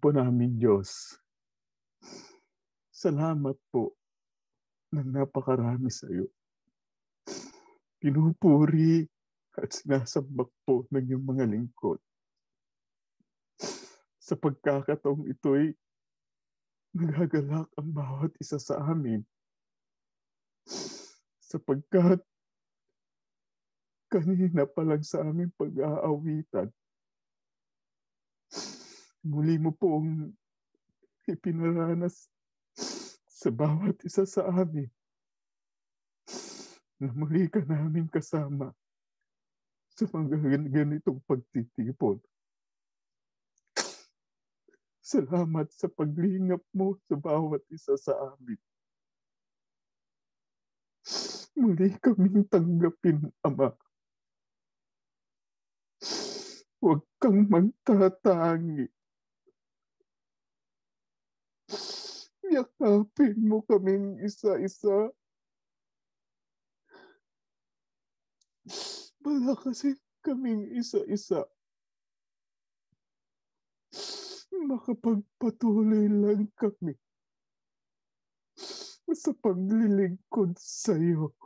po namin Diyos, salamat po ng napakarami sa iyo. Pinupuri at sinasambak po ng iyong mga lingkod. Sa pagkakataong ito'y nagagalak ang bawat isa sa amin. Sapagkat kanina pa lang sa aming pag-aawitan, muli mo pong ipinaranas sa bawat isa sa amin na muli ka namin kasama sa mga ganitong pagtitipon. Salamat sa paglingap mo sa bawat isa sa amin. Muli kaming tanggapin, Ama. Huwag kang magtatangi. Yakapin mo kaming isa-isa. Palakasin kaming isa-isa. Makapagpatuloy lang kami sa paglilingkod sa iyo.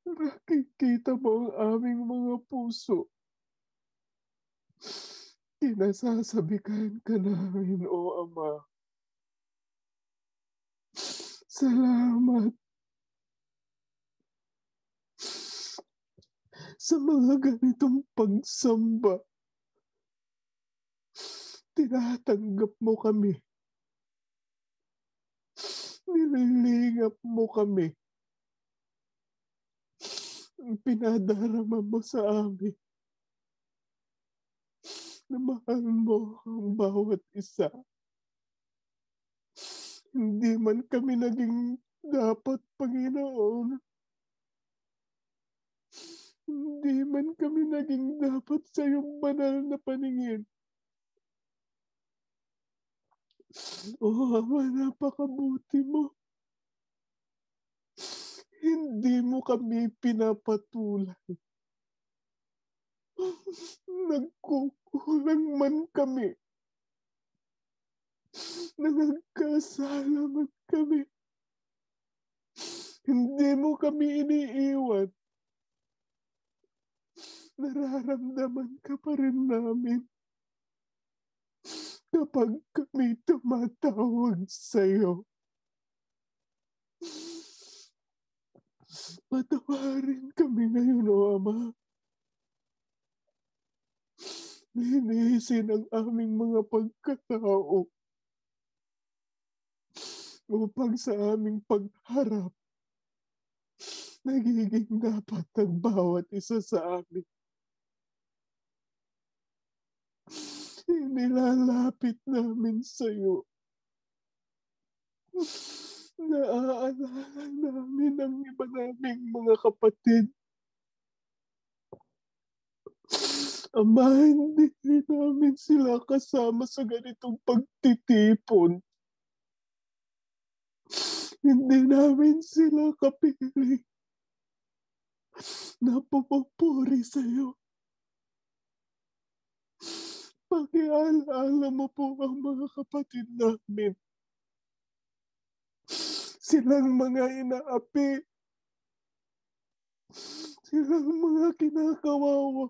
Nakikita mo ang aming mga puso. Kinasasabikan ka namin, O Ama. Salamat sa mga ganitong pagsamba. Tinatanggap mo kami. Nililingap mo kami. Pinadarama mo sa amin na mahal mo ang bawat isa. Hindi man kami naging dapat, Panginoon. Hindi man kami naging dapat sa iyong banal na paningin. O Ama, napakabuti mo. Hindi mo kami pinapatulan. Nagkukulang man kami. Nagkasala man kami. Hindi mo kami iniiwan. Nararamdaman ka pa rin namin kapag kami tumatawag sa iyo. Patawarin kami ngayon, O Ama. Linisin ang aming mga pagkatao upang sa aming pagharap nagiging dapat ang bawat isa sa amin. Nilalapit namin sa iyo. Naaalala namin ang iba naming mga kapatid. Ama, hindi namin sila kasama sa ganitong pagtitipon. Hindi namin sila kapili na pupupuri sa iyo. Pakialaala mo po ang mga kapatid namin. Silang mga inaapi. Silang mga kinakawawa.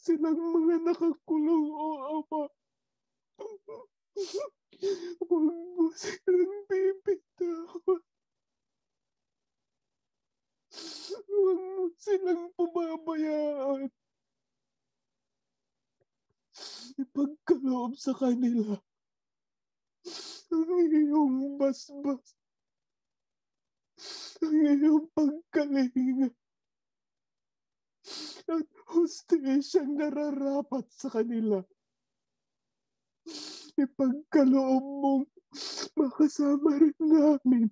Silang mga nakakulong, O Ama. Huwag mo silang bibitawan. Huwag mo silang pababayaan. Ipagkaloob sa kanila ang iyong basbas, ang iyong pagkalinga, at hustisyang nararapat sa kanila. Ipagkaloob mong makasama rin namin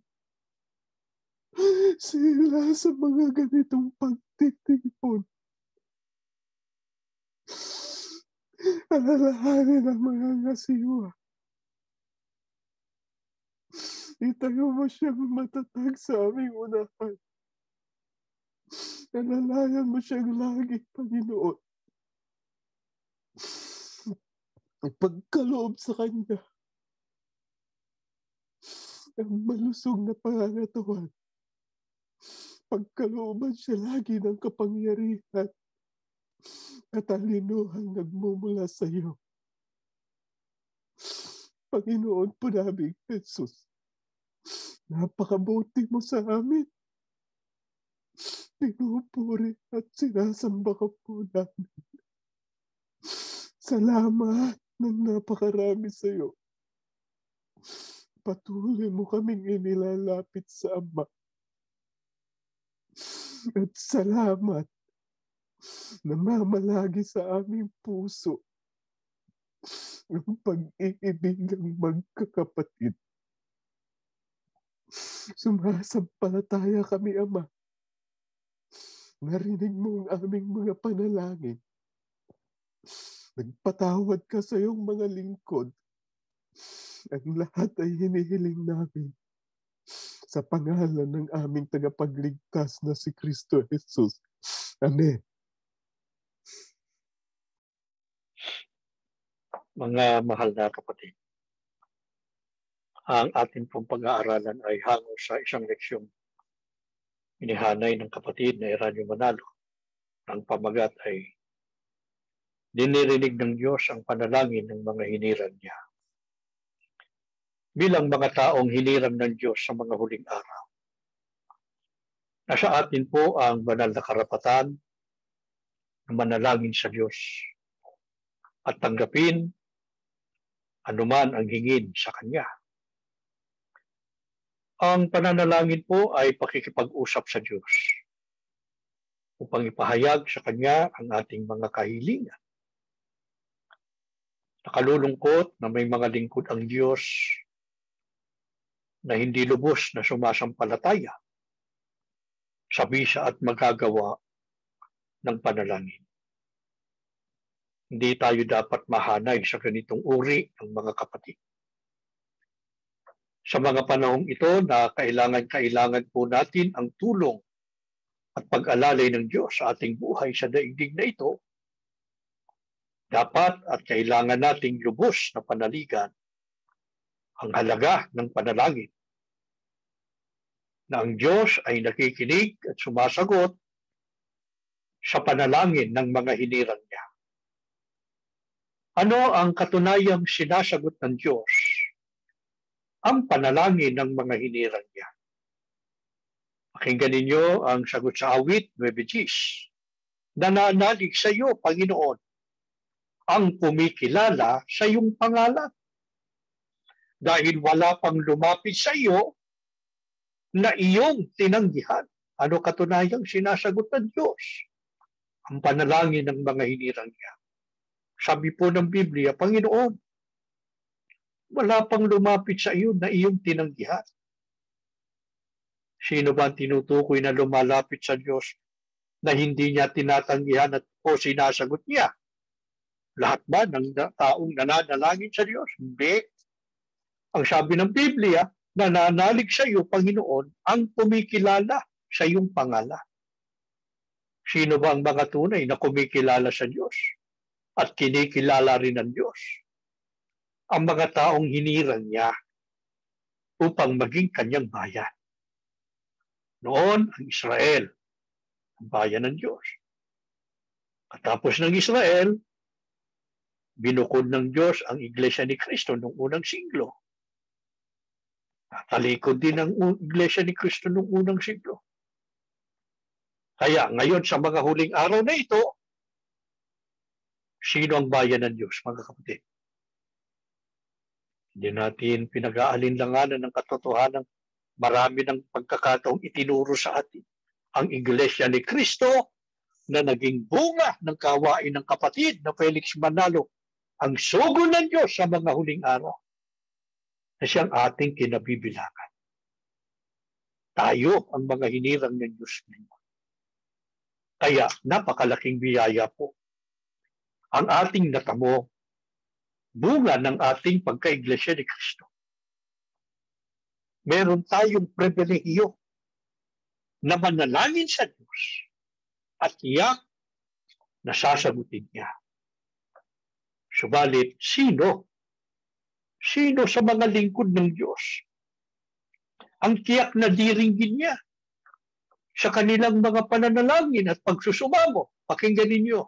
sila sa mga ganitong pagtitipon. Alalahanin ang mga ngasiwa. Itayo mo siyang matatag sa aming unahan. Alalayan mo siyang lagi, Panginoon. Ipagkaloob sa Kanya ang malusog na pangangatawan. Pagkalooban siya lagi ng kapangyarihan, katalinuhan nagmumula sa iyo. Panginoon po namin, Jesus, napakabuti mo sa amin. Pinupuri at sinasamba ka po namin. Salamat ng napakarami sa iyo. Patuloy mo kaming inilalapit sa Ama. At salamat na mamalagi sa aming puso ang pag-iibigang magkakapatid. Sumasampalataya kami, Ama. Narinig mo ang aming mga panalangin. Nagpatawad ka sa iyong mga lingkod. Ang lahat ay hinihiling namin sa pangalan ng aming tagapagligtas na si Kristo Jesus. Amen. Mga mahal na kapatid, ang ating pong pag-aaralan ay hango sa isang leksyong inihanay ng kapatid na Eranio Manalo. Ang pamagat ay dinirinig ng Diyos ang panalangin ng mga hinirang niya. Bilang mga taong hinirang ng Diyos sa mga huling araw, nasa atin po ang banal na karapatan na manalangin sa Diyos at tanggapin anuman ang hingin sa Kanya. Ang pananalangin po ay pakikipag-usap sa Diyos upang ipahayag sa Kanya ang ating mga kahilingan. Nakalulungkot na may mga lingkod ang Diyos na hindi lubos na sumasampalataya sa bisa at magagawa ng panalangin. Hindi tayo dapat mahanay sa ganitong uri ng mga kapatid. Sa mga panahong ito na kailangan po natin ang tulong at pag-alalay ng Diyos sa ating buhay sa daigdig na ito, dapat at kailangan nating lubos na panaligan ang halaga ng panalangin. Na ang Diyos ay nakikinig at sumasagot sa panalangin ng mga hinirang niya. Ano ang katunayang sinasagot ng Diyos? Ang panalangin ng mga hinirang niya. Pakinggan ninyo ang sagot sa awit 9:10. Nananalig sa iyo, Panginoon, ang kumikilala sa iyong pangalan. Dahil wala pang lumapit sa iyo na iyong tinanggihan. Ano katunayang sinasagot ng Diyos? Ang panalangin ng mga hinirang niya. Sabi po ng Biblia, Panginoon, wala pang lumapit sa iyo na iyong tinanggihan. Sino ba tinutukoy na lumalapit sa Diyos na hindi niya tinatanggihan at o sinasagot niya? Lahat ba ng taong nananalangin sa Diyos? Hindi. Ang sabi ng Biblia, nananalig sa iyo, Panginoon, ang kumikilala sa iyong pangalan. Sino ba ang mga tunay na kumikilala sa Diyos at kinikilala rin ng Diyos? Ang mga taong hinirang niya upang maging kanyang bayan. Noon, ang Israel, ang bayan ng Diyos. Katapos ng Israel, binukod ng Diyos ang Iglesia ni Cristo noong unang siglo. Talikod din ang Iglesia ni Cristo noong unang siglo. Kaya ngayon sa mga huling araw na ito, sino ang bayan ng Diyos, mga kapatid? Hindi natin pinag-aalinlanganan ng katotohanan. Marami ng pagkakataong itinuro sa atin ang Iglesia ni Cristo na naging bunga ng kawain ng kapatid na Felix Manalo, ang sugo ng Diyos sa mga huling araw na siyang ating kinabibilangan. Tayo ang mga hinirang ng Diyos ngayon. Kaya napakalaking biyaya po ang ating natamo, bunga ng ating pagka-Iglesia ni Cristo. Meron tayong pribilehiyo na manalangin sa Diyos at iyak na sasagutin niya. Subalit, sino? Sino sa mga lingkod ng Diyos ang tiyak na diringgin niya sa kanilang mga pananalangin at pagsusumamo? Pakinggan ninyo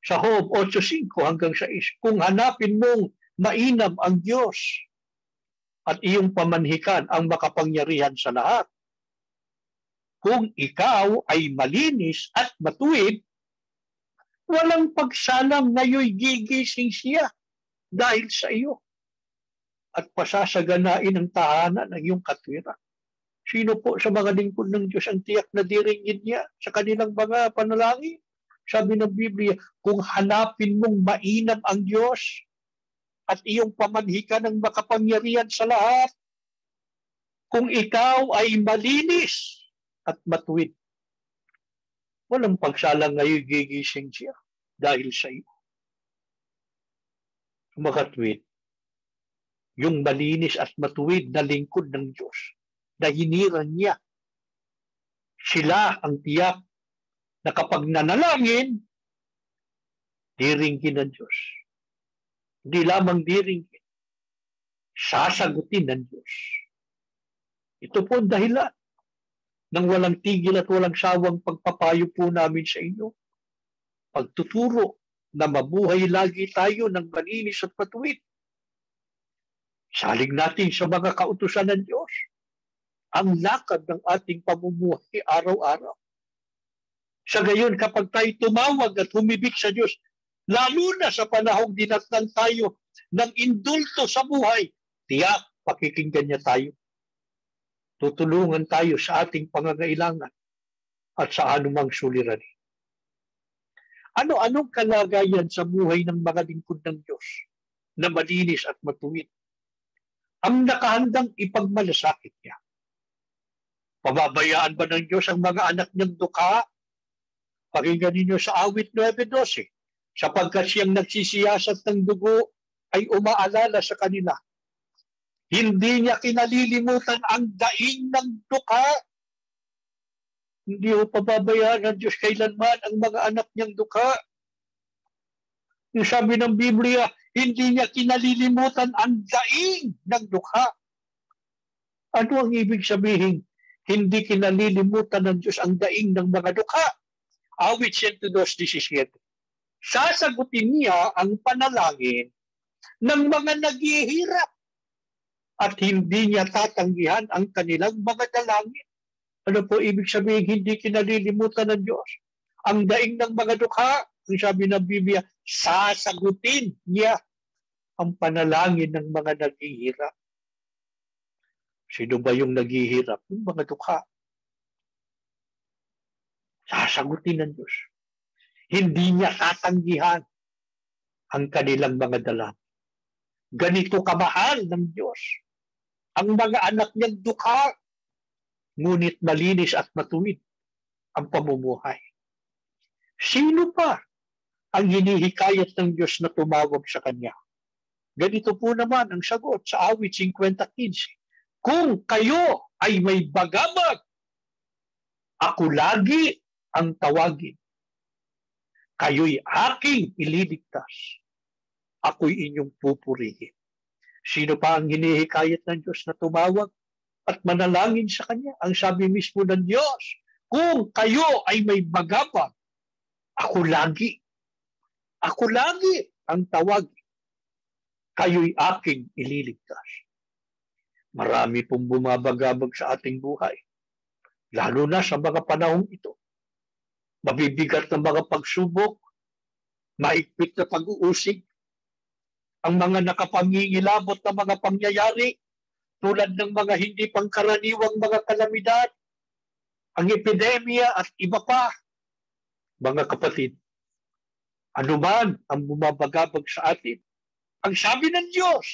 sa Job 8:5 hanggang 6. Kung hanapin mong mainam ang Diyos at iyong pamanhikan ang makapangyarihan sa lahat, kung ikaw ay malinis at matuwid, walang pagsalang ngayoy gigising siya dahil sa iyo at pasasaganain ang tahanan ng iyong katwiran. Sino po sa mga lingkod ng Diyos ang tiyak na diringgin niya sa kanilang mga panalangin? Sabi ng Biblia, kung hanapin mong mainam ang Diyos at iyong pamanhikan ng makapangyarihan sa lahat, kung ikaw ay malinis at matuwid, walang pagsalang ngayon gigising siya dahil sa iyo. Makatwid, yung malinis at matuwid na lingkod ng Diyos, na hinirang niya, sila ang tiyak na kapag nanalangin, diringgin ng Diyos. Hindi lamang diringgin, sasagutin ng Diyos. Ito po ang dahilan ng walang tigil at walang sawang pagpapayo po namin sa inyo. Pagtuturo na mabuhay lagi tayo ng malinis at matuwid. Salig natin sa mga kautusan ng Diyos ang lakad ng ating pamumuhay araw-araw. Sa gayon, kapag tayo tumawag at humibik sa Diyos, lalo na sa panahong dinatnan tayo ng indulto sa buhay, tiyak, pakikinggan niya tayo. Tutulungan tayo sa ating pangangailangan at sa anumang suliranin. Ano-anong kalagayan sa buhay ng mga lingkod ng Diyos na malinis at matuwid ang nakahandang ipagmalasakit niya? Pababayaan ba ng Diyos ang mga anak niyang dukha? Pakinggan ninyo sa awit 9:12, sapagkat siyang nagsisiyasat ng dugo ay umaalala sa kanila. Hindi niya kinalilimutan ang daing ng dukha. Hindi ho pababayaan ng Diyos kailanman ang mga anak niyang dukha. Yung sabi ng Biblia, hindi niya kinalilimutan ang daing ng dukha. Ano ang ibig sabihin? Hindi kinalilimutan ng Diyos ang daing ng mga dukha. Awit 102:17. Sasagutin niya ang panalangin ng mga naghihirap at hindi niya tatanggihan ang kanilang mga dalangin. Ano po ibig sabihin hindi kinalilimutan ng Diyos ang daing ng mga dukha? Ang sabi ng Biblia, sasagutin niya ang panalangin ng mga naghihirap. Sino ba yung naghihirap? Yung mga dukha. Sasagutin ng Diyos. Hindi niya tatanggihan ang kanilang mga dalangin. Ganito kamahal ng Diyos ang mga anak niyang dukha, ngunit malinis at matuwid ang pamumuhay. Sino pa ang hinihikayat ng Diyos na tumawag sa Kanya? Ganito po naman ang sagot sa awit 50:15. Kung kayo ay may bagabag, ako lagi ang tawagin. Kayo'y aking ililigtas. Ako'y inyong pupurihin. Sino pa ang hinihikayat ng Diyos na tumawag at manalangin sa Kanya? Ang sabi mismo ng Diyos, kung kayo ay may bagabag, ako lagi ang tawagin. Kayo'y aking ililigtas. Marami pong bumabagabag sa ating buhay, lalo na sa mga panahong ito. Mabibigat na mga pagsubok, maigpit na pag-uusig, ang mga nakapangingilabot na mga pangyayari, tulad ng mga hindi pangkaraniwang mga kalamidad, ang epidemya at iba pa. Mga kapatid, anuman ang bumabagabag sa atin, ang sabi ng Diyos,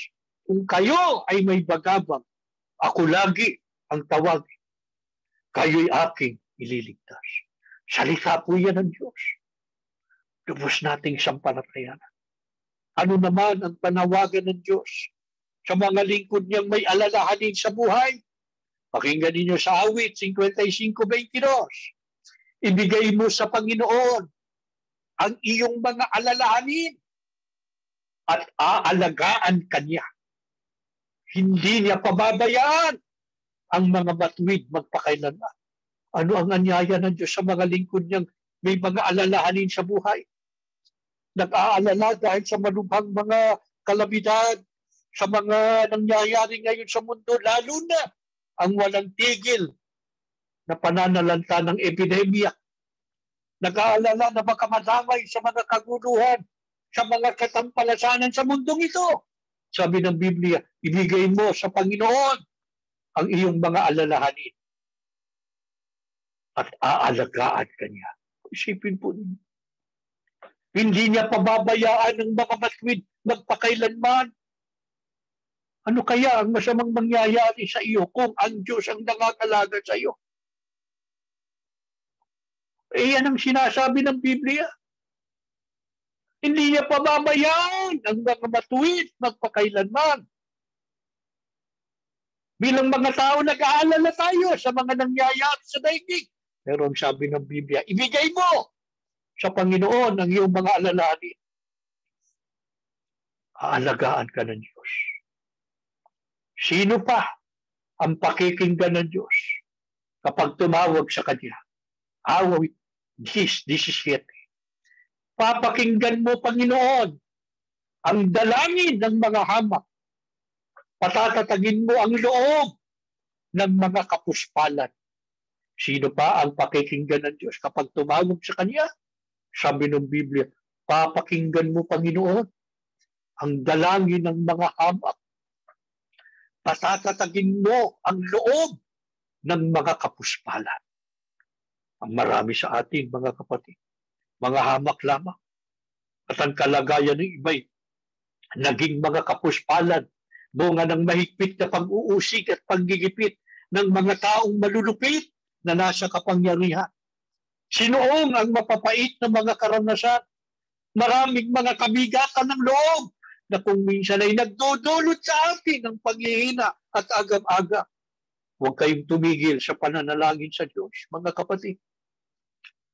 kung kayo ay may bagabag, ako lagi ang tawagin. Kayo'y aking ililigtas. Salita po yan ng Diyos. Lubos nating sampalatayanan. Ano naman ang panawagan ng Diyos sa mga lingkod niyang may alalahanin sa buhay? Pakinggan ninyo sa awit 55:22. Ibigay mo sa Panginoon ang iyong mga alalahanin at aalagaan kanya. Hindi niya pababayaan ang mga matuwid magpakailanman. Ano ang anyaya ng Diyos sa mga lingkod niyang may mga alalahanin sa buhay? Nag-aalala dahil sa malubhang mga kalamidad, sa mga nangyayari ngayon sa mundo, lalo na ang walang tigil na pananalanta ng epidemya. Nag-aalala na baka madamay sa mga kaguluhan, sa mga katampalasanan sa mundong ito. Sabi ng Biblia, ibigay mo sa Panginoon ang iyong mga alalahanin at aalagaan kanya. Isipin po ninyo. Hindi niya pababayaan ng mga matuwid magpakailanman. Ano kaya ang masamang mangyayari sa iyo kung ang Diyos ang nangangalaga sa iyo? Yan ang sinasabi ng Biblia. Hindi niya pababayaan ang mga matuwid magpakailanman. Bilang mga tao, nag-aalala tayo sa mga nangyayari sa daigdig. Pero ang sabi ng Biblia, ibigay mo sa Panginoon ang iyong mga alalahanin. Aalagaan ka ng Diyos. Sino pa ang pakikinggan ng Diyos kapag tumawag sa Kanya? Awit 17. Papakinggan mo, Panginoon, ang dalangin ng mga hamak. Patatatagin mo ang loob ng mga kapuspalan. Sino pa ang pakikinggan ng Diyos kapag tumawag sa Kanya? Sabi ng Biblia, papakinggan mo, Panginoon, ang dalangin ng mga hamak. Patatatagin mo ang loob ng mga kapuspalan. Ang marami sa atin, mga kapatid, mga hamak lamang. At ang kalagayan ng iba'y naging mga kapuspalan, bunga ng mahigpit na pag-uusig at paggigipit ng mga taong malulupit na nasa kapangyarihan. Sinoong ang mapapait na mga karanasan, maraming mga kabigatan ng loob na kung minsan ay nagdudulot sa atin ng paghihina at agam-aga. Huwag kayong tumigil sa pananalangin sa Diyos, mga kapatid.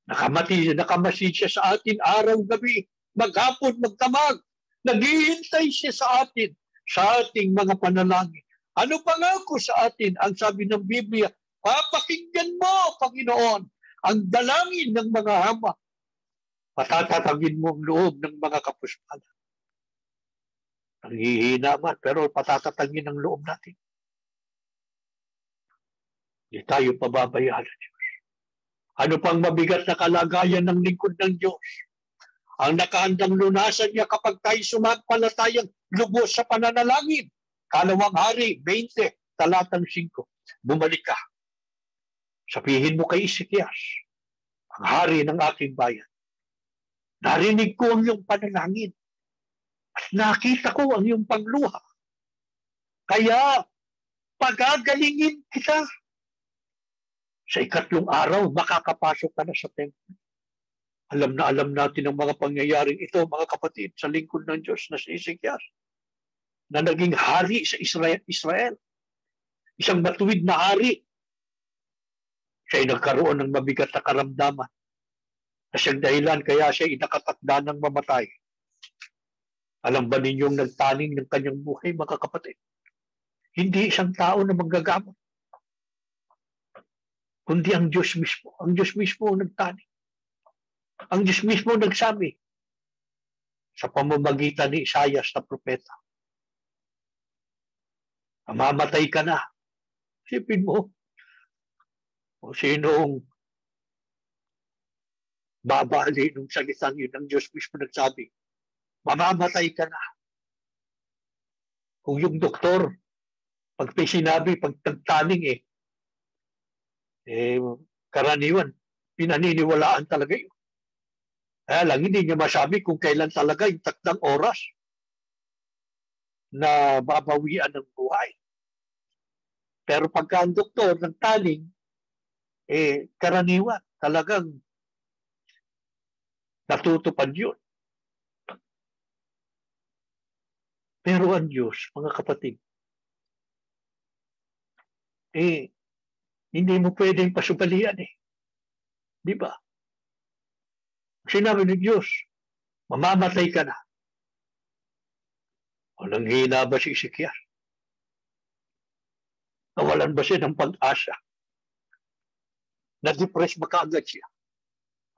Nakamasid siya sa atin araw-gabi, maghapon, magdamag. Naghihintay siya sa atin, sa ating mga panalangin. Ano pangako sa atin? Ang sabi ng Biblia, papakinggan mo, Panginoon, ang dalangin ng mga hamak. Patatatagin mo ang loob ng mga kapuspalan. Nanghihina man, pero patatatagin ang loob natin. Hindi tayo pababayaan ng Diyos. Ano pang mabigat na kalagayan ng lingkod ng Diyos? Ang nakahandang lunasan niya kapag tayo sumampalatayang lubos sa pananalangin. Kalawang Hari, 20, talatang 5. Bumalik ka. Sabihin mo kay Ezekias, ang hari ng aking bayan, narinig ko ang iyong panalangin at nakita ko ang iyong pagluha. Kaya pagagalingin kita. Sa ikatlong araw, makakapasok ka na sa templo. Alam na alam natin ang mga pangyayaring ito, mga kapatid, sa lingkod ng Diyos na si Ezekias, na naging hari sa Israel. Isang matuwid na hari. Siya'y nagkaroon ng mabigat na karamdaman. Na siyang dahilan kaya siya'y nakatakda ng mamatay. Alam ba ninyong nagtaning ng kanyang buhay, mga kapatid? Hindi isang tao na manggagamot, kundi ang Diyos mismo. Ang Diyos mismo ang nagtaning. Ang Diyos mismo nagsabi sa pamamagitan ni Isaias na propeta, mamamatay ka na. Sipin mo, kung sinong babali nung salitang yun, ang Diyos mismo nagsabi, mamamatay ka na. Kung yung doktor, pag may sinabi, pag tagtaning karaniwan, pinaniniwalaan talaga yun. Kaya lang, hindi niya masabi kung kailan talaga yung takdang oras na babawian ng buhay. Pero pagka ang doktor nagtaning, karaniwan, talagang natutupad yun. Pero ang Diyos, mga kapatid, hindi mo pwedeng pasubalian Di ba? Sinabi ng Diyos, mamamatay ka na. Walang hina ba si Ezekiel? Nawalan ba siya ng pag-asa? Na-depress ba kaagad siya?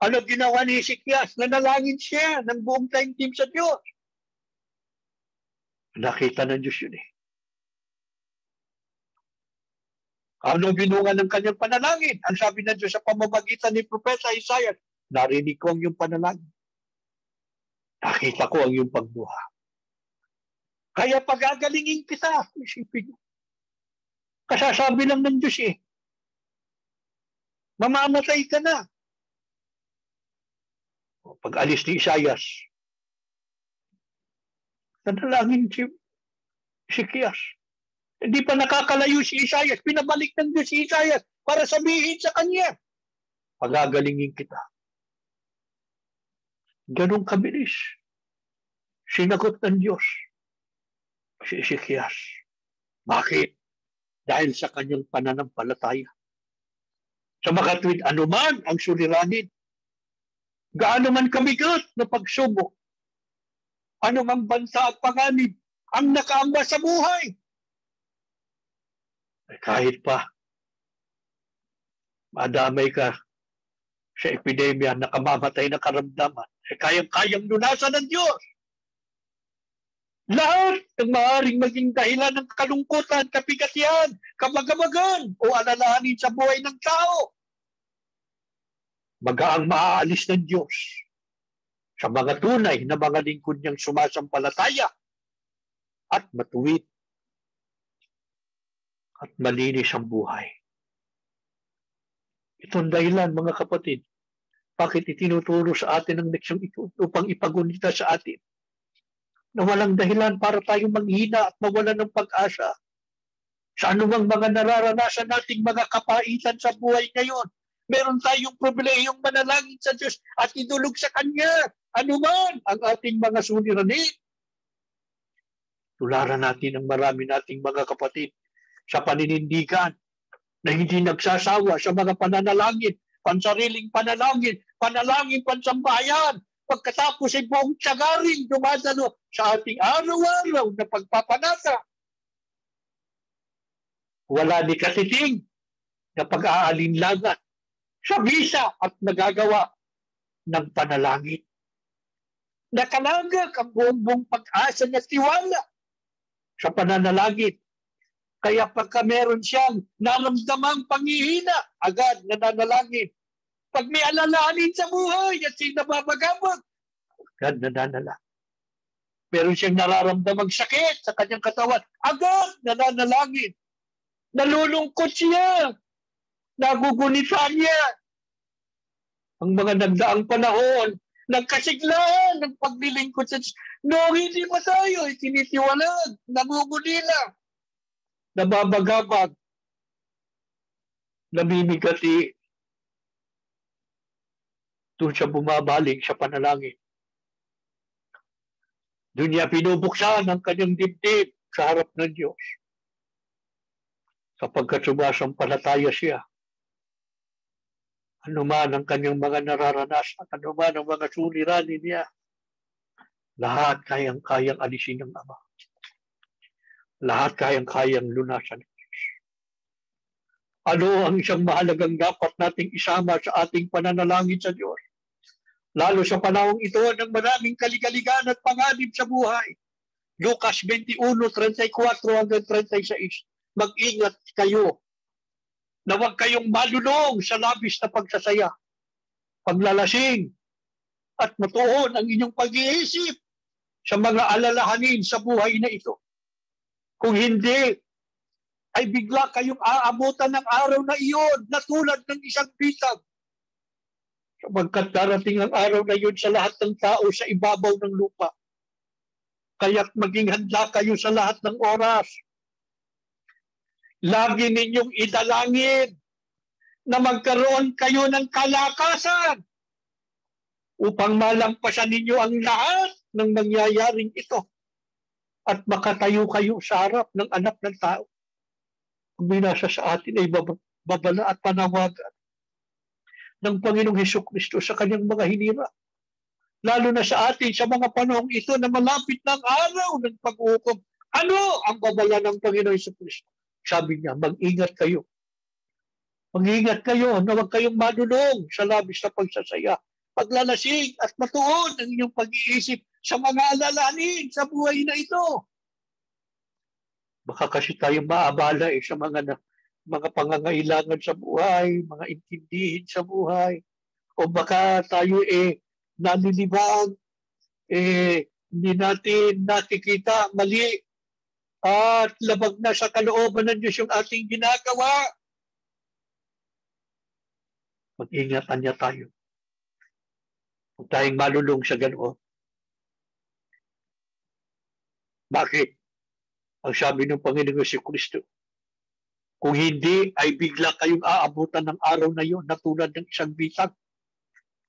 Ano ginawa ni Ezekiel? Nanalangin siya ng buong taimtim sa Diyos. Nakita ng Diyos yun eh. Ano binunga ng kanyang panalangin? Ang sabi ng Diyos sa pamamagitan ni Propeta Isaiah, narinig ko ang iyong panalangin. Nakita ko ang iyong pagbuha. Kaya pagagalingin kita, isipin mo. Kasasabi lang ng Diyos eh. Mamamatay ka na. Pag alis ni Isaiah, nanalangin si Ezekiel. Hindi pa nakakalayo si Isaiah. Pinabalik ng Diyos si Isaiah para sabihin sa kanya, pagagalingin kita. Ganong kabilis. Sinagot ng Diyos si Ezekiel. Bakit? Dahil sa kanyang pananampalataya. Sa makatwid, anuman ang suliranin, gaano man kabigat na pagsubok, anumang bansa at panganib ang nakaamba sa buhay. Kahit pa, madamay ka sa epidemya, nakamamatay na karamdaman, kayang-kayang lunasan ng Diyos. Lahat ng maaaring maging dahilan ng kalungkutan, kapigatian, kabagamagan o alalahanin sa buhay ng tao, magaang maaalis ng Diyos sa mga tunay na mga lingkod niyang sumasampalataya at matuwid at malinis ang buhay. Itong dahilan, mga kapatid, bakit itinuturo sa atin ang leksyon ito upang ipagunita sa atin na walang dahilan para tayong manghina at mawalan ng pag-asa sa anumang mga nararanasan nating mga kapaitan sa buhay ngayon. Meron tayong pribilehiyong manalangin sa Diyos at idulog sa Kanya anuman ang ating mga suliranin. Tularan natin ang marami nating mga kapatid sa paninindigan na hindi nagsasawa sa mga pananalangin, pansariling panalangin, panalangin pansambahayan, pagkatapos ay buong tsagaring dumadalo sa ating araw-araw na pagpapanata. Wala ni katiting na pag-aalinlangan sa bisa at nagagawa ng panalangin. Nakalagak ang buong pag-asa niya tiwala sa pananalangin. Kaya pagka meron siyang naramdamang panghihina, agad nananalangin. Pag may alalahanin sa buhay at siyang nababagabag, agad nananalangin. Meron siyang nararamdamang sakit sa kanyang katawan, agad nananalangin. Nalulungkot siya, nagugunita niya. Ang mga nagdaang panahon, nagkasiglahan ng paglilingkod sa Diyos. No, hindi pa tayo, tinitiwalag, nagugunila. Nababagabag, namimigati, doon siya bumabaling sa panalangin. Doon niya pinubuksan ang kanyang dibdib sa harap ng Diyos. Sapagkat sumasampalataya siya, anuman ang kanyang mga nararanasan, anuman ang mga suliranin niya, lahat kayang-kayang alisin ng Ama. Lahat kayang-kayang lunasan ng Diyos. Ano ang isang mahalagang dapat nating isama sa ating pananalangin sa Diyos? Lalo sa panahong ito ng maraming kaligaligan at panganib sa buhay. Lucas 21:34-36. Mag-ingat kayo na huwag kayong malulong sa labis na pagsasaya, paglalasing, at matuon ang inyong pag-iisip sa mga alalahanin sa buhay na ito. Kung hindi, ay bigla kayong aabutan ng araw na iyon na tulad ng isang bitag. Sapagkat darating ang araw na iyon sa lahat ng tao sa ibabaw ng lupa. Kaya't maging handa kayo sa lahat ng oras. Lagi ninyong idalangin na magkaroon kayo ng kalakasan upang malampasan ninyo ang lahat ng nangyayaring ito at makatayo kayo sa harap ng anak ng tao. Ang binasa sa atin ay babala at panawagan ng Panginoong Hesukristo sa kanyang mga hinira. lalo na sa atin sa mga panahong ito na malapit ng araw ng pag-uukom. Ano ang babala ng Panginoon Jesucristo? Sabi niya, mag-ingat kayo. Mag-ingat kayo na huwag kayong madulong sa labis na pagsasaya. Paglalasing at matuon ang inyong pag-iisip sa mga alalahanin sa buhay na ito. Baka kasi tayo maabala sa mga pangangailangan sa buhay, mga intindihin sa buhay. O baka tayo nalilibang, hindi natin nakikita mali at labag na sa kalooban ng Diyos yung ating ginagawa. Mag-ingatan niya tayo. Huwag tayong malulong sa ganoon. Bakit? Ang sabi ng Panginoon Jesucristo, kung hindi ay bigla kayong aabutan ng araw na yun na tulad ng isang bitag.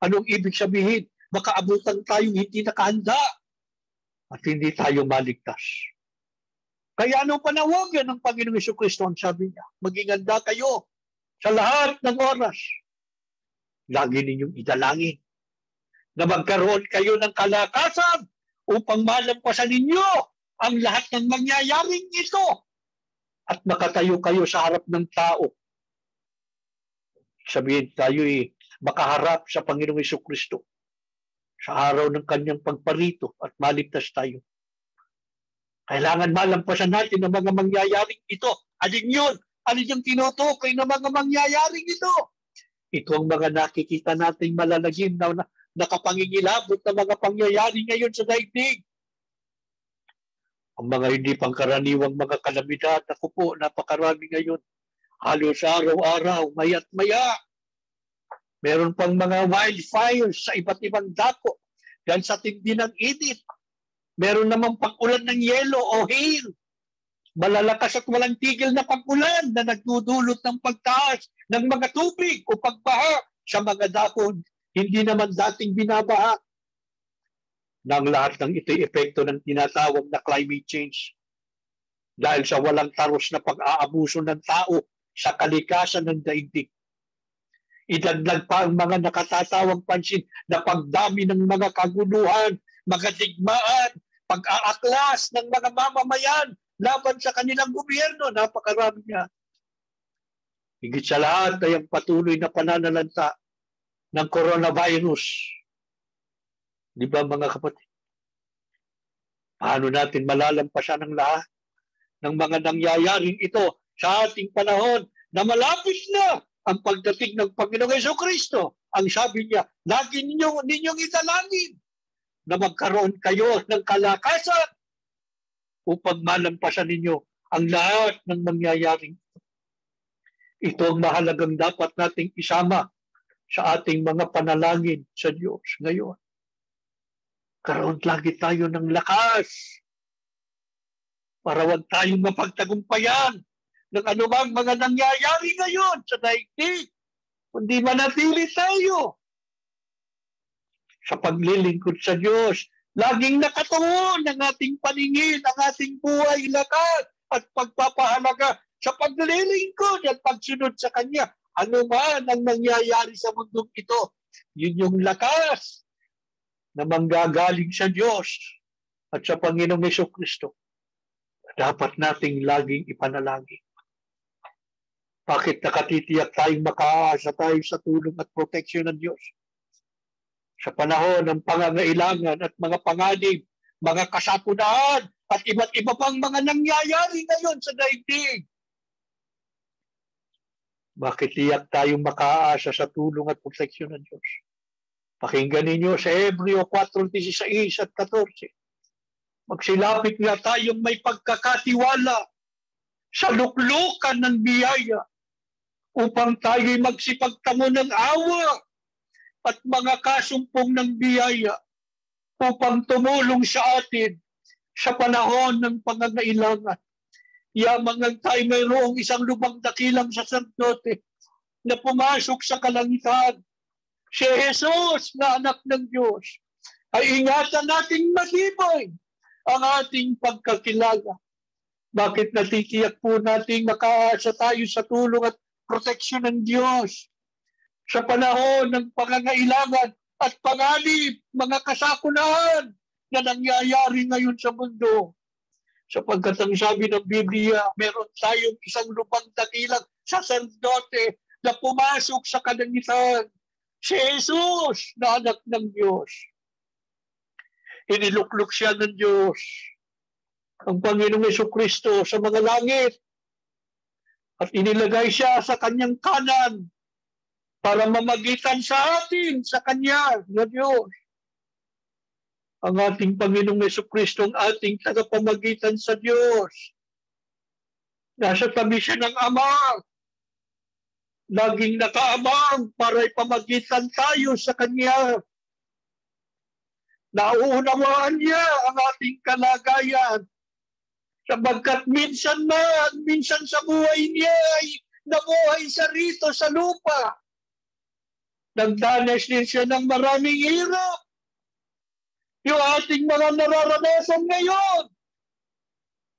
Anong ibig sabihin? Baka abutan tayong hindi nakahanda at hindi tayo maligtas. Kaya anong panawagan ng Panginoong Jesucristo? Ang sabi niya, maging handa kayo sa lahat ng oras. Lagi ninyong idalangin na magkaroon kayo ng kalakasan upang malampasan ninyo ang lahat ng mangyayaring ito at makatayo kayo sa harap ng tao. Sabihin tayo makaharap sa Panginoong Jesucristo sa araw ng kanyang pagparito at maligtas tayo. Kailangan malampasan natin ang mga mangyayaring ito. Alin yun? Alin yung tinutukoy ng mga mangyayaring ito? Ito ang mga nakikita nating malalagim na nakapangingilabot na mga pangyayari ngayon sa daigdig. Ang mga hindi pangkaraniwang mga kalamidad, ako po, napakarami ngayon. Halos araw-araw, maya't maya. Meron pang mga wildfires sa iba't ibang dako dahil sa tindi ng init. Meron namang pag-ulan ng yelo o hail. Malalakas at walang tigil na pag-ulan na nagdudulot ng pagtaas ng mga tubig o pagbaha sa mga dako hindi naman dating binabaha. Nang lahat ng ito'y epekto ng tinatawag na climate change. Dahil sa walang taros na pag-aabuso ng tao sa kalikasan ng daigdig. Idagdag pa ang mga nakatatawang pansin na pagdami ng mga kaguluhan, mga digmaan, pag-aaklas ng mga mamamayan laban sa kanilang gobyerno. Napakarami niya. Higit sa lahat ay ang patuloy na pananalanta ng coronavirus. Di ba mga kapatid? Paano natin malalampasan ang lahat ng mga nangyayaring ito sa ating panahon na malapit na ang pagdating ng Panginoong Jesucristo? Ang sabi niya, lagi ninyong idalangin na magkaroon kayo ng kalakasan upang malampasan ninyo ang lahat ng mangyayaring ito. Ito ang mahalagang dapat nating isama sa ating mga panalangin sa Diyos ngayon. Karoon lagi tayo ng lakas para wag tayong mapagtagumpayan ng anumang mga nangyayari ngayon sa daigdig. Kundi manatili tayo sa paglilingkod sa Diyos. Laging nakatuon ang ating paningin, ang ating buhay, lakas at pagpapahalaga sa paglilingkod at pagsunod sa Kanya. Ano man ang nangyayari sa mundong ito, yun yung lakas na manggagaling sa Diyos at sa Panginoong Jesucristo. Dapat nating laging ipanalangin. Bakit nakatitiyak tayong makaasa tayo sa tulong at proteksyon ng Diyos? Sa panahon ng pangangailangan at mga panganib, mga kasapunan at iba't iba pang mga nangyayari ngayon sa daigdig. Bakit tiyak tayong makaasa sa tulong at proteksyon ng Diyos? Pakinggan ninyo sa Hebreo 4:16 at 14. Magsilapit nga tayong may pagkakatiwala sa luklukan ng biyaya upang tayo'y magsipagtamo ng awa at mga kasumpong ng biyaya upang tumulong sa atin sa panahon ng pangangailangan. Yamangan tayo mayroong isang lubang dakilang saserdote na pumasok sa kalangitan. Si Jesus na anak ng Diyos, ay ingatan nating matibay ang ating pagkakilala. Bakit natitiyak po nating makaasa tayo sa tulong at proteksyon ng Diyos sa panahon ng pangangailangan at panganib, mga kasakunahan na nangyayari ngayon sa mundo. Sapagkat ang sabi ng Biblia, meron tayong isang lubang dakilang saserdote na pumasok sa kalangitan. Si Jesus na anak ng Diyos. Iniluklok siya ng Diyos, ang Panginoong Jesucristo sa mga langit, at inilagay siya sa kanyang kanan para mamagitan sa atin, sa kanya, na Diyos. Ang ating Panginoong Jesucristo, ang ating tagapamagitan sa Diyos. Nasa tabi siya ng Ama. Laging nakaabang para ipamagitan tayo sa Kanya. Nauunawaan niya ang ating kalagayan. Sapagkat minsan sa buhay niya ay nabuhay siya rito sa lupa. Nagdanas din siya ng maraming hirap. Yung ating mga nararanasan ngayon.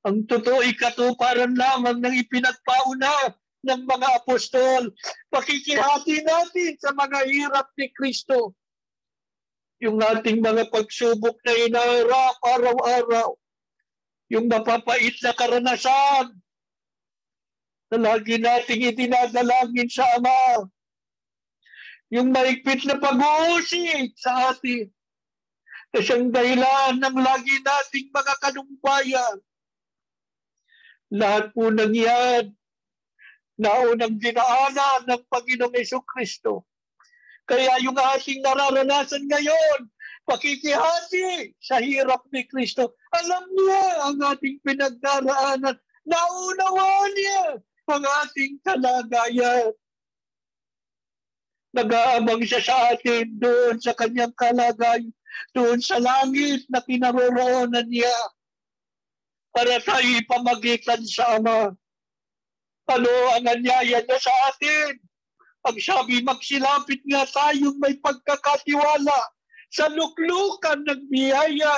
Ang totoo ay katuparan lamang ng ipinagpauna ng mga apostol. Pakikihati natin sa mga hirap ni Kristo. Yung ating mga pagsubok na inaharap araw-araw. Yung mapapait na karanasan na lagi nating itinadalangin sa Ama. Yung maigpit na pag-uusig sa atin. Na siyang dahilan ng lagi nating mga kanumpayan. Lahat po ng yan, naunang dinaanan ng Panginoong Jesucristo. Kaya yung ating nararanasan ngayon, pakikihati sa hirap ni Kristo. Alam niya ang ating pinagdaraanan. Naunawaan niya ang ating kalagayan. Nag-aabang siya sa atin doon sa kanyang kalagayan, doon sa langit na kinaroroonan niya para tayo ipamagitan sa Ama. Ano ang anyaya niya sa atin? Ang sabi, magsilapit nga tayong may pagkakatiwala sa luklukan ng biyaya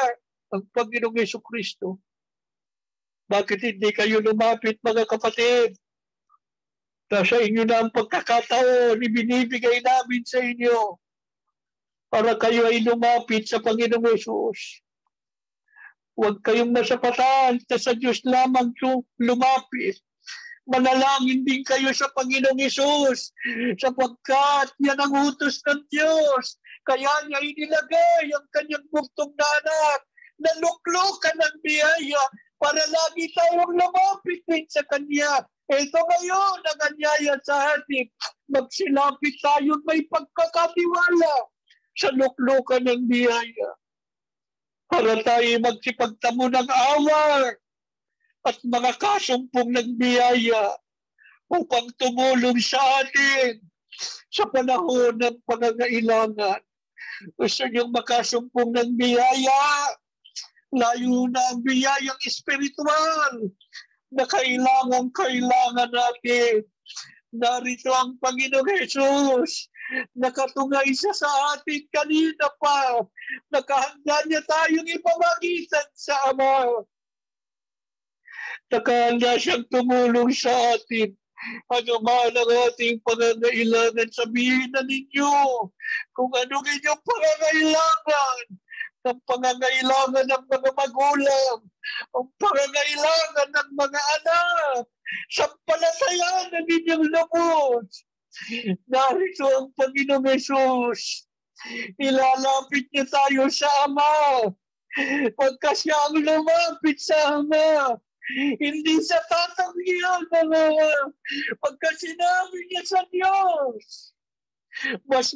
ng Panginoong Jesucristo. Bakit hindi kayo lumapit, mga kapatid? Nasa inyo na ang pagkakataon, ibinibigay namin sa inyo para kayo ay lumapit sa Panginoong Jesus. Huwag kayong masapatan na sa Diyos lamang lumapit. Manalangin din kayo sa Panginoong Jesus sapagkat yan ang utos ng Diyos. Kaya niya inilagay ang kanyang buktong na anak na luklukan ng biyaya para lagi tayong lumapit din sa Kanya. Ito ngayon ang anyaya sa atin. Magsilapit tayo may pagkakatiwala sa luklukan ng biyaya. Para tayo magsipagtamo ng awa at mga kasumpong ng biyaya upang tumulong sa atin sa panahon ng pangangailangan. Gusto niyong makasumpong ng biyaya, layo na ang biyayang espiritual na kailangan natin. Narito ang Panginoong Jesus. Nakatungay siya sa atin kanina pa. Nakahanda niya tayong ipamagitan sa Ama. Nakahanda siyang tumulong sa atin. Ano man ang ating pangangailangan, sabihin na ninyo kung anong inyong pangangailangan. Ang pangangailangan ng mga magulang, ang pangangailangan ng mga anak, sampalatayaan ng inyong lubos. Narito ang Panginoong Jesus. Ilalapit niya tayo sa Ama. Pagka siya ang lumapit sa Ama, hindi sa tatanggihan mga pagka sinabi niya sa Diyos. Mas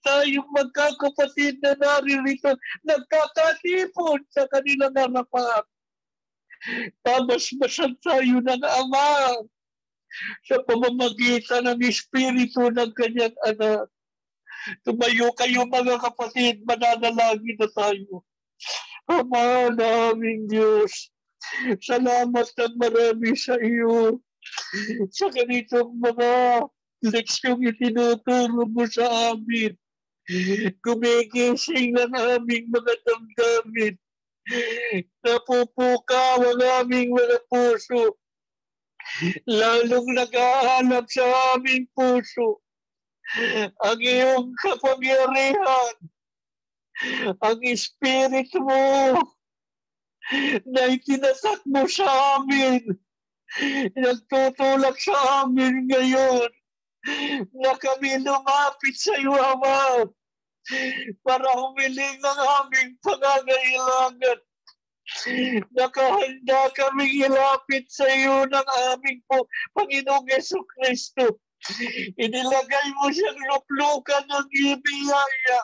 tayong magkakapatid na naririto, nagkakatipon sa kanilang harapan. Pamasmasan tayo ng Ama sa pamamagitan ng Espiritu ng kanyang anak. Tumayo kayo mga kapatid, mananalangin na tayo. Ama naming Diyos, salamat ng marami sa iyo sa ganitong mga leksyong itinuturo mo sa amin. Kumigising ang aming mga damdamin. Napupukaw ang aming mga puso. Lalong nag-aanap sa aming puso ang iyong kapangyarihan ang Spirit mo na itinatak mo sa amin, nagtutulak sa amin ngayon na kami lumapit sa iyo, Ama, para humiling ang aming pangangailangan. Nakahanda kaming ilapit sa iyo ng aming Panginoong Jesucristo. Inilagay mo siyang luplukan ng ibiyaya.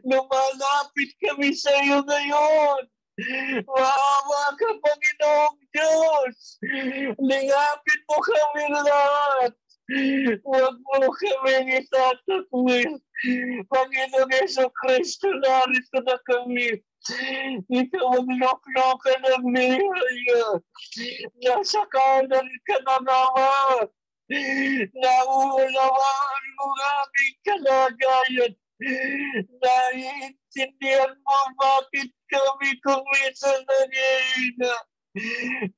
Lumalapit kami sa iyo ngayon. Maawa ka, Panginoong Diyos. Lingapin mo kami lahat. Huwag mo kami itatakwil. Panginoong Jesucristo, narito na kami. Ikaw ang luklukan ng biyaya. Nasa kanan ka na naman. Nauunawaan mo ang aming kalagayan. Naiintindihan mo bakit kami kung minsan nangihina.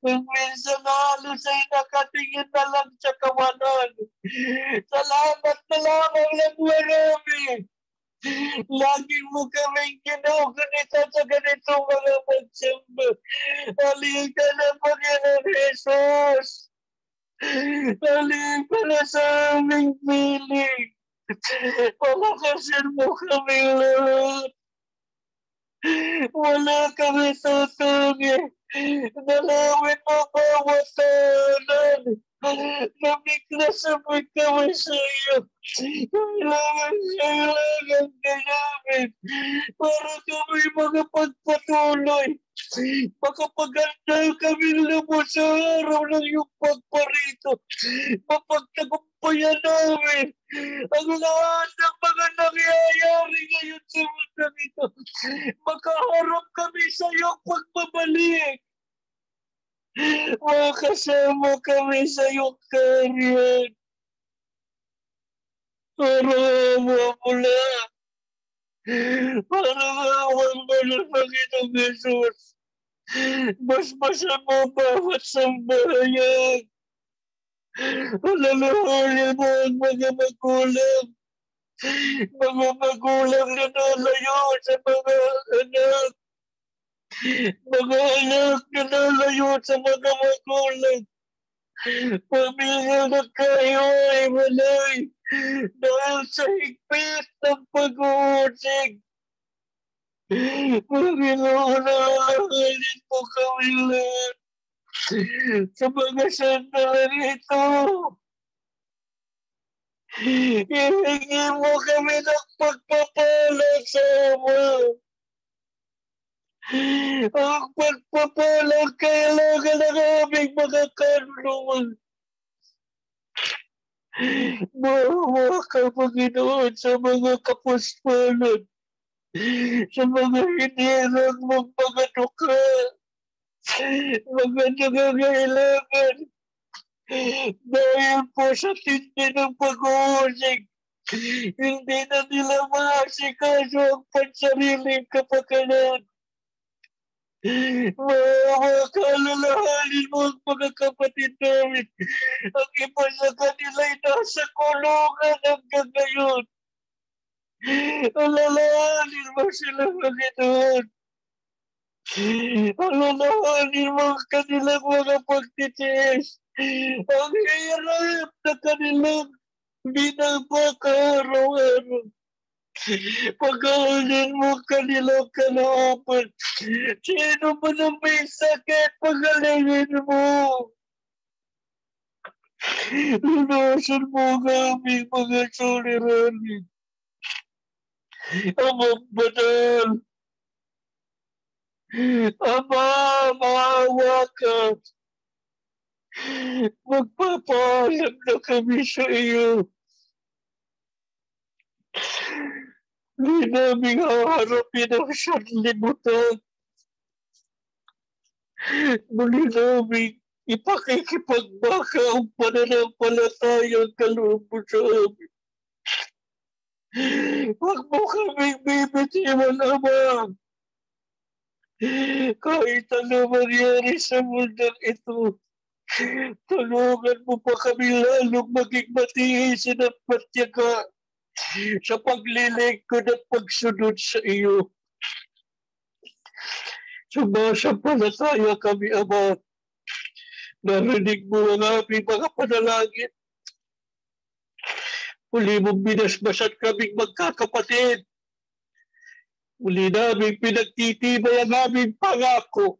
Kung minsan halos ay nakatingin na lang sa kawanan. Salamat na lamang ng marami. Lagi mo kaming ginugunita sa ganitong mga magsamba. Halika na, Panginoon Jesus. Halika na sa aming piling. Palakasin mo kami lahat. Wala kami tutungi. Dalawin mo bawat tahanan. Namiklasabay kami sa iyo. Kailangan ka namin para kami makapagpatuloy. Makapagandal kami lubos sa araw ng iyong pagparito. Mapagtagumpayan namin ang lahat ng mga nangyayari ngayon sa mundo ito. Makaharap kami sa iyong pagbabalik. Makasama kami sa iyong karyan. Para mula. Para mawang ng Panginoong Jesus. Basbasan mo bawat sambahayan. Alalahanin mo ang mga magulang. Mga magulang na nalayo sa mga anak. Mga anak na nalayo sa mga magulang. Pamilya na kayo ay walay dahil sa higpit ng pag-uusig. Panginoon, alalahanin mo kami lahat sa mga sandalan ito. Hihingi mo kami ng pagpapala sa Ama. Ang pagpapala kailangan ng aming mga kaluluwa. Maawa ka, Panginoon, sa mga kapuspalan, sa mga hinirang mong mga duka, mga nangangailangan. Dahil po sa tindi ng pag-uusig, hindi na nila maasikaso ang pansariling kapakanan. Maawa ka, alalahanin mo ang mga kapatid namin. Ang iba sa kanila ay nasa kulungan hanggang ngayon. Alalahanin mo sila, Panginoon. Alalahanin mo ang kanilang mga pagtitiis. Ang hirap na kanilang binabaka araw-araw. Pag-aalin mo kanilang kalooban. Sino man ang may sakit, pagalingin mo. Lunasan mo ang aming mga suliranin. Amang banal. Ama, maawa ka. Magpapaalam na kami sa iyo. Hindi namin haharapin ang sanlibutan. Muli namin ipakikipagbaka ang pananampalatayang kaloob mo sa amin. Huwag mo kaming bibitiwan, Ama. Kahit ano mangyari sa mundang ito, tulungan mo pa kami lalong maging matiisin at matyaga. sa paglilingkod at pagsunod sa iyo. Sumasampalataya kami, Ama. Narinig mo ang aming mga panalangin. Muli mong binasbasan kaming magkakapatid. Muli namin pinagtitibay ang aming pangako.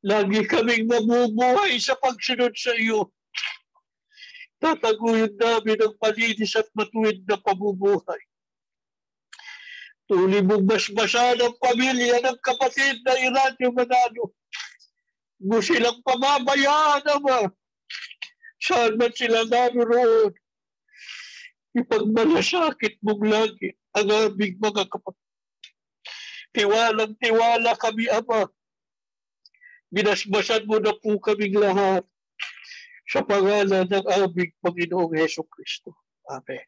Lagi kaming namumuhay sa pagsunod sa iyo. Tataguyod namin ang malinis at matuwid na pamumuhay. Tuli mong basbasan ang pamilya ng kapatid na Iranyo Manalo. Mo silang pamamayaan, Ama. Saan man sila naroon, ipagmalasakit mong lagi ang aming mga kapatid. Tiwalang-tiwala kami, Ama. Binasbasan mo na po kaming lahat sa pangalan ng aming Panginoong Hesus Kristo. Amen.